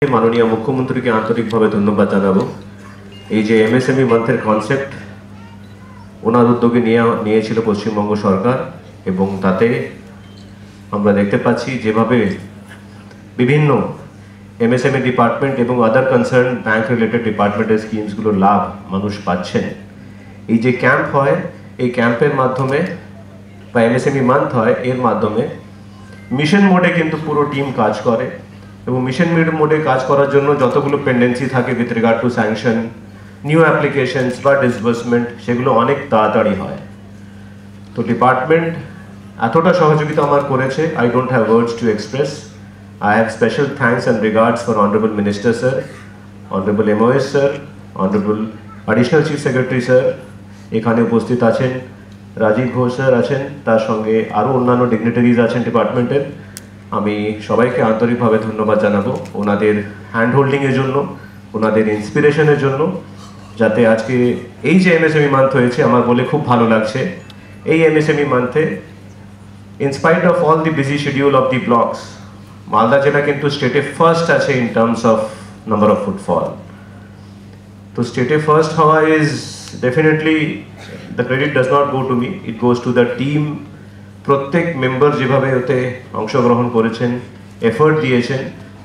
মাননীয় মুখ্যমন্ত্রীকে আন্তরিকভাবে ধন্যবাদ জানাবো। এই যে এমএসএমই মান্থের কনসেপ্ট ওনার উদ্যোগে নিয়েছিল পশ্চিমবঙ্গ সরকার, এবং তাতে আমরা দেখতে পাচ্ছি যেভাবে বিভিন্ন এমএসএমই ডিপার্টমেন্ট এবং আদার কনসার্ন ব্যাংক রিলেটেড ডিপার্টমেন্টের স্কিমসগুলোর লাভ মানুষ পাচ্ছেন। এই যে ক্যাম্প হয়, এই ক্যাম্পের মাধ্যমে বা এমএসএমই মান্থ হয়, এর মাধ্যমে মিশন মোডে কিন্তু পুরো টিম কাজ করে, এবং মিশন মোডে কাজ করার জন্য যতগুলো পেন্ডেন্সি থাকে with regard to sanction, new applications বা ডিসবার্সমেন্ট, সেগুলো অনেক তাড়াতাড়ি হয়। তো ডিপার্টমেন্ট এতটা সহযোগিতা আমার করেছে, I don't have words to express. I have special thanks and regards for honourable minister sir, honourable MoS sir, honourable additional chief secretary sir, এখানে উপস্থিত আছেন রাজীব ঘোষ স্যার আছেন, তার সঙ্গে আরও অন্যান্য ডিগনিটারিজ আছেন ডিপার্টমেন্টের। আমি সবাইকে আন্তরিকভাবে ধন্যবাদ জানাবো ওনাদের হ্যান্ড হোল্ডিংয়ের জন্য, ওনাদের ইন্সপিরেশনের জন্য, যাতে আজকে এই যে এমএসএমই মান্থ হয়েছে আমার বলে খুব ভালো লাগছে। এই এমএসএমই মান্থে in spite of all the busy schedule of the blocks, Malda জেলা কিন্তু স্টেটে ফার্স্ট আছে in terms of number of footfall. তো স্টেটে ফার্স্ট হওয়া is definitely, the credit does not go to me, it goes to the team. প্রত্যেক member যেভাবে ওতে অংশগ্রহণ করেছেন, এফোর্ট দিয়েছেন,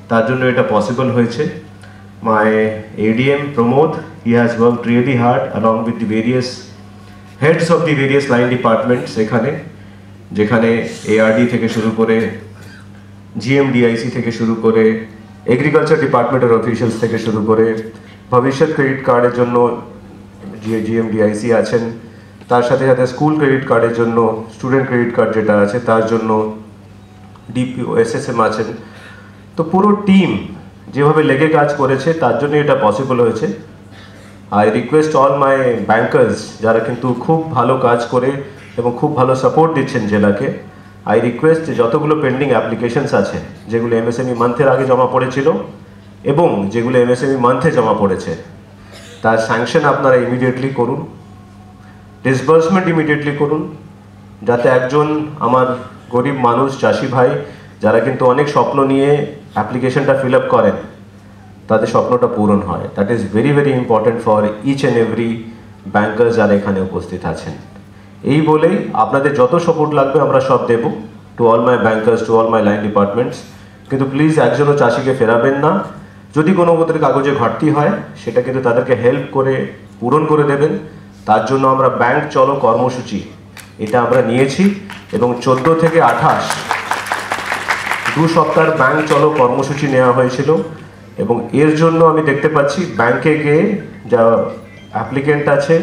তার জন্য এটা পসিবল হয়েছে। My ADM Pramod, he has worked really hard along with the various heads of the various line departments এখানে, যেখানে এআরডি থেকে শুরু করে জিএমডিআইসি থেকে শুরু করে এগ্রিকালচার ডিপার্টমেন্টের অফিসিয়ালস থেকে শুরু করে ভবিষ্যৎ ক্রেডিট কার্ডের জন্য জিএমডিআইসি আছেন, তার সাথে সাথে স্কুল ক্রেডিট কার্ডের জন্য স্টুডেন্ট ক্রেডিট কার্ড যেটা আছে তার জন্য ডিপিও এসএসএম আছেন। তো পুরো টিম যেভাবে লেগে কাজ করেছে তার জন্য এটা পসিবল হয়েছে। I request all my bankers, যারা কিন্তু খুব ভালো কাজ করে এবং খুব ভালো সাপোর্ট দিচ্ছেন জেলাকে, আই রিকোয়েস্ট যে যতগুলো পেন্ডিং অ্যাপ্লিকেশনস আছে, যেগুলো এমএসএমই মান্থের আগে জমা পড়েছিল এবং যেগুলো এমএসএমই মান্থে জমা পড়েছে, তার স্যাংশন আপনারা ইমিডিয়েটলি করুন, ডিসবার্সমেন্ট ইমিডিয়েটলি করুন, যাতে একজন আমার গরিব মানুষ, চাষি ভাই, যারা কিন্তু অনেক স্বপ্ন নিয়ে অ্যাপ্লিকেশনটা ফিল আপ করেন, তাদের স্বপ্নটা পূরণ হয়। That is very very important for each and every banker যারা এখানে উপস্থিত আছেন। এই বলেই আপনাদের যত সাপোর্ট লাগবে আমরা সব দেব, to all my bankers, to all my line departments. কিন্তু প্লিজ একজনও চাষিকে ফেরাবেন না। যদি কোনো ওদের কাগজে ঘাটতি হয়, সেটা কিন্তু তাদেরকে হেল্প করে পূরণ করে দেবেন। তার জন্য আমরা ব্যাংক চলো কর্মসূচি এটা আমরা নিয়েছি, এবং 14 থেকে 28 2 সপ্তাহের ব্যাংক চলো কর্মসূচি নেওয়া হয়েছিল। এবং এর জন্য আমি দেখতে পাচ্ছি ব্যাংকে গিয়ে যা অ্যাপ্লিকেন্ট আছে,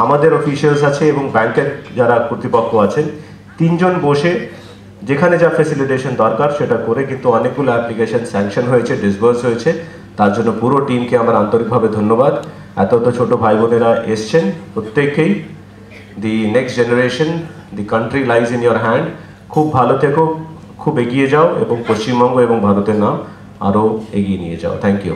আমাদের অফিসিয়ালস আছে এবং ব্যাংকের যারা কর্তৃপক্ষ আছেন, 3 জন বসে যেখানে যা ফেসিলিটেশন দরকার সেটা করে কিন্তু অনেকগুলো অ্যাপ্লিকেশন স্যাংশন হয়েছে, ডিসবার্স হয়েছে। তার জন্য পুরো টিমকে আমার আন্তরিকভাবে ধন্যবাদ। এত ছোট ভাই বোনেরা এসছেন প্রত্যেককেই। The next generation, the country lies in your hand. খুব ভালো থেকো, খুব এগিয়ে যাও এবং পশ্চিমবঙ্গ এবং ভারতের নাম আরও এগিয়ে নিয়ে যাও। Thank you.